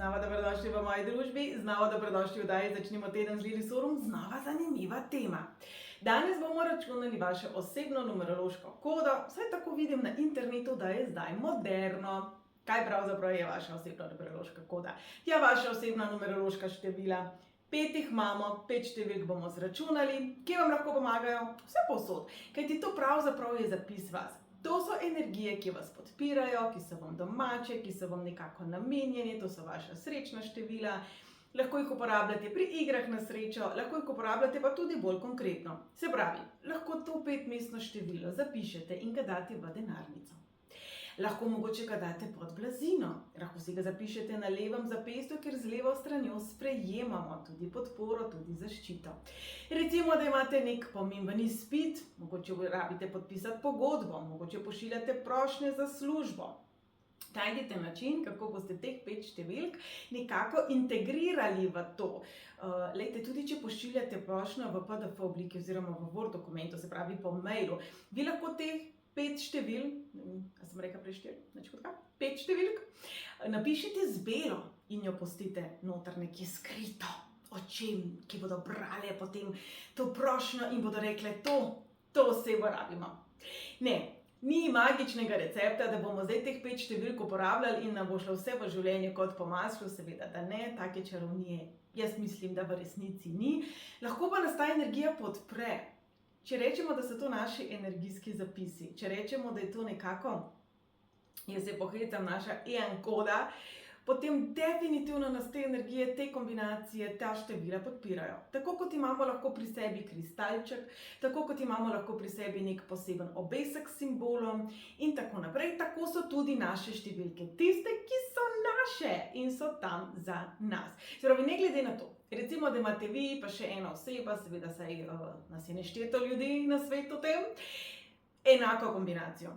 znova dobrodošli v moji družbi, znova dobrodošli v oddaji Začnimo teden z Lili Sorum, znova zanimiva tema. Danes bomo računali vašo osebno numerološko kodo, vsaj tako vidim na internetu, da je zdaj moderno. Kaj pravzaprav je vaša osebna numerološka koda? Ja, vaša osebna numerološka števila. 5 jih imamo, 5 številk bomo zračunali, ki vam lahko pomagajo vse povsod, kajti to pravzaprav je zapis vas. To so energije, ki vas podpirajo, ki so vam domače, ki so vam nekako namenjeni, to so vaša srečna števila. Lahko jih uporabljate pri igrah na srečo, lahko jih uporabljate pa tudi bolj konkretno. Se pravi, lahko to 5-mestno število zapišete in ga date v denarnico. Lahko mogoče ga date pod blazino, lahko si ga zapišete na levem zapestju, ker z levo stranjo sprejemamo tudi podporo, tudi zaščito. Recimo, da imate nek pomemben izpit, mogoče rabite podpisati pogodbo, mogoče pošiljate prošnje za službo. Najdite način, kako boste teh 5 številk nekako integrirali v to. Lejte, tudi če pošiljate prošnjo v PDF obliki oziroma v Word dokumentu, se pravi po mailu, vi lahko teh 5 števil, a sem rekla prej 4, nič kot kaj, 5 številk, napišite z belo in jo pustite noter nekje skrito očem, ki bodo brale potem to prošnjo in bodo rekle, to osebo rabimo. Ne, ni magičnega recepta, da bomo zdaj teh 5 številk uporabljali in nam bo šlo vse v življenju kot po maslu, seveda da ne, take čarovnije, jaz mislim, da v resnici ni. Lahko pa nas ta energija podpre. Če rečemo, da so to naši energijski zapisi, če rečemo, da je to nekako, jaz se pohecam, naša koda, potem definitivno nas te energije, te kombinacije, ta števila podpirajo. Tako kot imamo lahko pri sebi kristalček, tako kot imamo lahko pri sebi nek poseben obesek s simbolom in tako naprej, tako so tudi naše številke, tiste, ki so naše in so tam za nas. Se pravi, ne glede na to, recimo, da imate vi, pa še ena oseba, seveda saj nas je nešteto ljudi na svetu tem, enako kombinacijo.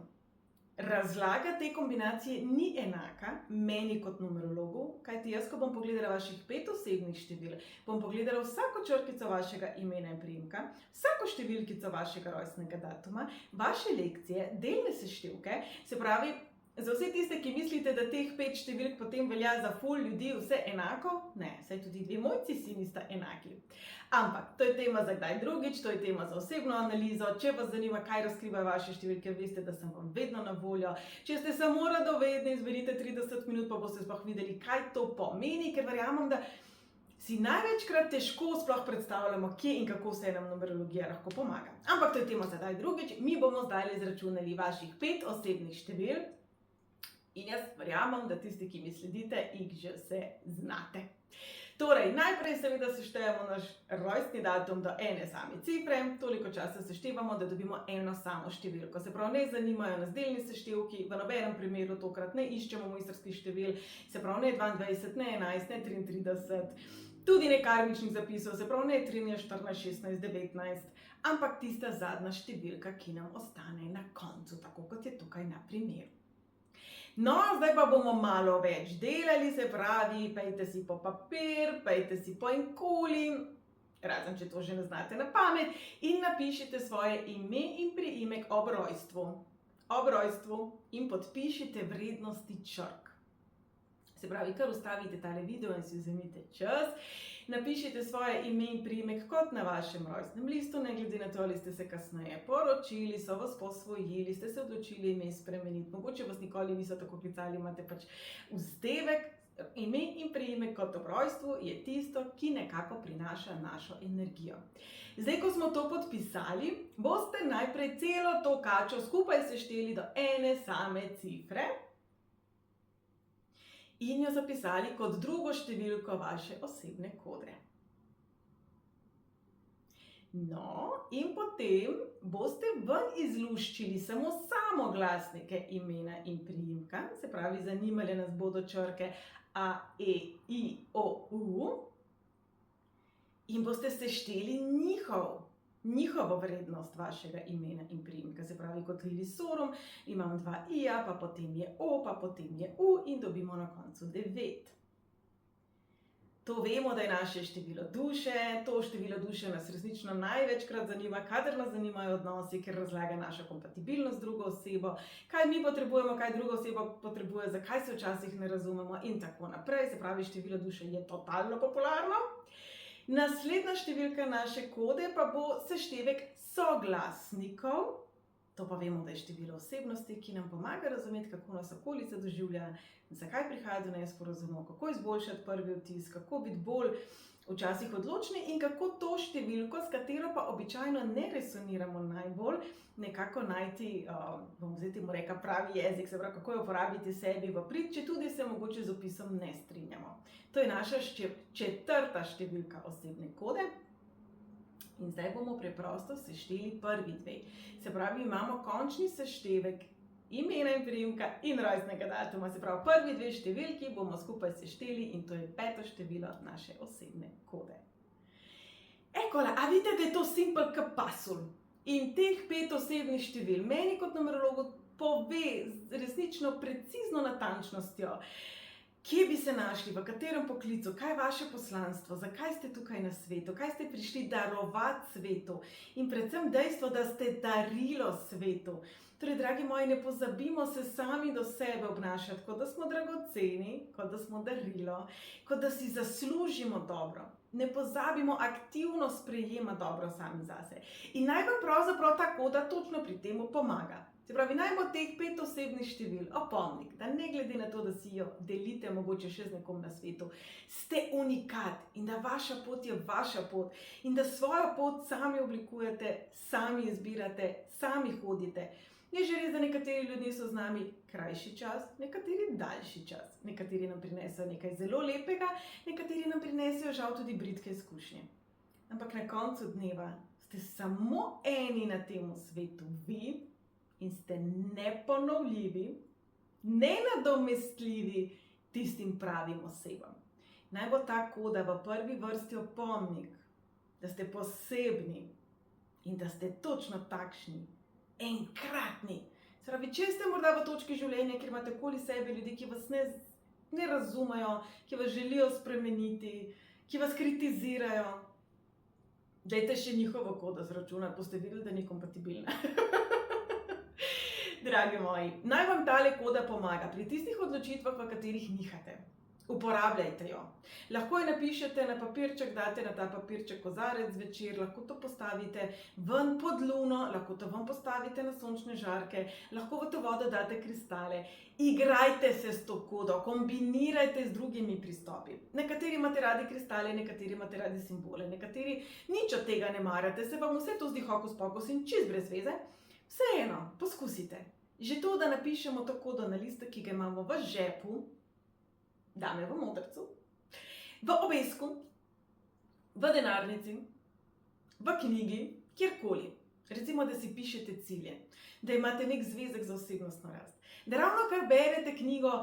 Razlaga te kombinacije ni enaka meni kot numerologu, kajti jaz, ko bom pogledala vaših 5 osebnih števil, bom pogledala vsako črkico vašega imena in priimka, vsako številkico vašega rojstnega datuma, vaše lekcije, delne seštevke, se pravi, za vse tiste, ki mislite, da teh 5 številk potem velja za ful ljudi vse enako, ne, saj tudi 2 mojci si nista enaki. Ampak, to je tema za kdaj drugič, to je tema za osebno analizo, če vas zanima, kaj razkrivajo vaše številke, veste, da sem vam vedno na voljo. Če ste samo radovedni, izberite 30 minut, pa boste sploh videli, kaj to pomeni, ker verjamem, da si največkrat težko sploh predstavljamo, kje in kako se nam numerologija lahko pomaga. Ampak to je tema za kdaj drugič, mi bomo zdaj izračunali vaših 5 osebnih števil. In jaz verjamem, da tisti, ki mi sledite, jih že vse znate. Torej, najprej seveda seštejemo naš rojstni datum do ene same cifre, toliko časa seštevamo, da dobimo eno samo številko. Se pravi, ne zanimajo nas delni seštevki, v nobenem primeru tokrat ne iščemo mojstrskih števil, se pravi ne 22, ne 11, ne 33, tudi ne karmičnih zapisov, se pravi ne 13, 14, 16, 19, ampak tista zadnja številka, ki nam ostane na koncu, tako kot je tukaj na primeru. No, zdaj pa bomo malo več delali, se pravi, pejte si po papir, pejte si po inkuli, razen če to že ne znate na pamet, in napišite svoje ime in priimek ob rojstvu in podpišite vrednosti črk. Se pravi, kar ustavite tale video in si vzemite čas, napišite svoje ime in priimek kot na vašem rojstnem listu, ne glede na to, ali ste se kasneje poročili, so vas posvojili, ste se odločili ime spremeniti, mogoče vas nikoli niso tako klicali, imate pač vzdevek, ime in priimek kot ob rojstvu je tisto, ki nekako prinaša našo energijo. Zdaj, ko smo to podpisali, boste najprej celo to kačo skupaj sešteli do ene same cifre, in jo zapisali kot drugo številko vaše osebne kode. No, in potem boste ven izluščili samo samoglasnike imena in priimka, se pravi, zanimale nas bodo črke A, E, I, O, U, in boste sešteli njihovo vrednost vašega imena in priimka, se pravi, kot Lili Sorum imam 2 I-ja, pa potem je O, pa potem je U in dobimo na koncu 9. To vemo, da je naše število duše, to število duše nas resnično največkrat zanima, kadar nas zanimajo odnosi, ker razlaga našo kompatibilnost z drugo osebo, kaj mi potrebujemo, kaj druga oseba potrebuje, zakaj se včasih ne razumemo in tako naprej. Se pravi, število duše je totalno popularno. Naslednja številka naše kode pa bo seštevek soglasnikov. To pa vemo, da je število osebnosti, ki nam pomaga razumeti, kako nas okolica doživlja, zakaj prihaja do nesporazumov, kako izboljšati prvi vtis, kako biti bolj včasih odločni in kako to številko, s katero pa običajno ne resoniramo najbolj, nekako najti, bom zdaj temu rekla, pravi jezik, se pravi, kako jo uporabiti sebi v prid, če tudi se mogoče z opisom ne strinjamo. To je naša četrta številka osebne kode. In zdaj bomo preprosto sešteli prvi dve. Se pravi, imamo končni seštevek imena in priimka in rojstnega datuma. Se pravi, prvi dve številki bomo skupaj sešteli in to je 5. število naše osebne kode. Ekola, a vidite, da je to simpel kot pasulj? In teh 5 osebnih števil meni kot numerologu pove z resnično precizno natančnostjo, kje bi se našli, v katerem poklicu, kaj je vaše poslanstvo, zakaj ste tukaj na svetu, kaj ste prišli darovati svetu in predvsem dejstvo, da ste darilo svetu. Torej, dragi moji, ne pozabimo se sami do sebe obnašati, kot da smo dragoceni, kot da smo darilo, kot da si zaslužimo dobro. Ne pozabimo aktivno sprejemati dobro sami zase. In naj vam pravzaprav ta koda točno pri tem pomaga. Se pravi, naj bo teh 5 osebnih števil opomnik, da ne glede na to, da si jo delite mogoče še z nekom na svetu, ste unikat in da vaša pot je vaša pot in da svojo pot sami oblikujete, sami izbirate, sami hodite. Je že res, da nekateri ljudje so z nami krajši čas, nekateri daljši čas, nekateri nam prinesejo nekaj zelo lepega, nekateri nam prinesejo žal tudi bridke izkušnje. Ampak na koncu dneva ste samo eni na tem svetu, vi, in ste neponovljivi, nenadomestljivi tistim pravim osebam. Naj bo ta koda v prvi vrsti opomnik, da ste posebni in da ste točno takšni, enkratni. Se pravi, če ste morda v točki življenja, kjer imate okoli sebe ljudi, ki vas ne razumejo, ki vas želijo spremeniti, ki vas kritizirajo, dajte še njihovo kodo zračunati, boste videli, da ni kompatibilna. Dragi moji, naj vam tale koda pomaga pri tistih odločitvah, v katerih nihate. Uporabljajte jo. Lahko jo napišete na papirček, date na ta papirček kozarec zvečer, lahko to postavite ven pod luno, lahko to ven postavite na sončne žarke, lahko v to vodo date kristale. Igrajte se s to kodo, kombinirajte z drugimi pristopi. Nekateri imate radi kristale, nekateri imate radi simbole, nekateri nič od tega ne marate, se vam vse to zdi hokus pokus in čist brez veze. Vseeno, poskusite. Že to, da napišemo to kodo na listek, ki ga imamo v žepu, dame v modrcu, v obesku, v denarnici, v knjigi, kjerkoli. Recimo, da si pišete cilje, da imate nek zvezek za osebnostno rast, da ravno kar berete knjigo,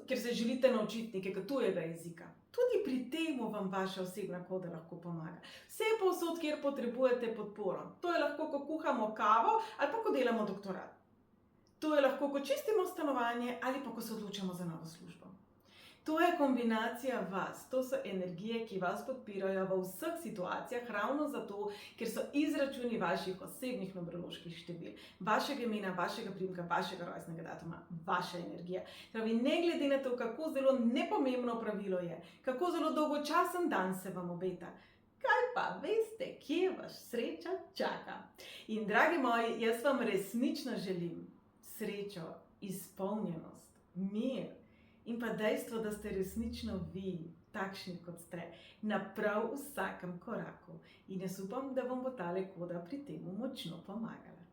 ker se želite naučiti nekega tujega jezika. Tudi pri temu vam vaša osebna koda lahko pomaga. Vse povsod, kjer potrebujete podporo. To je lahko, ko kuhamo kavo ali pa ko delamo doktorat. To je lahko, ko čistimo stanovanje ali pa ko se odločamo za novo službo. To je kombinacija vas, to so energije, ki vas podpirajo v vseh situacijah, ravno zato, ker so izračuni vaših osebnih numeroloških števil, vašega imena, vašega priimka, vašega rojstnega datuma, vaša energija. Pravi, ne glede na to, kako zelo nepomembno pravilo je, kako zelo dolgočasen dan se vam obeta, kaj pa veste, kje vas sreča čaka. In dragi moji, jaz vam resnično želim srečo, izpolnjenost, mir, in pa dejstvo, da ste resnično vi, takšni kot ste, na prav vsakem koraku. In jaz upam, da vam bo tale koda pri tem močno pomagala.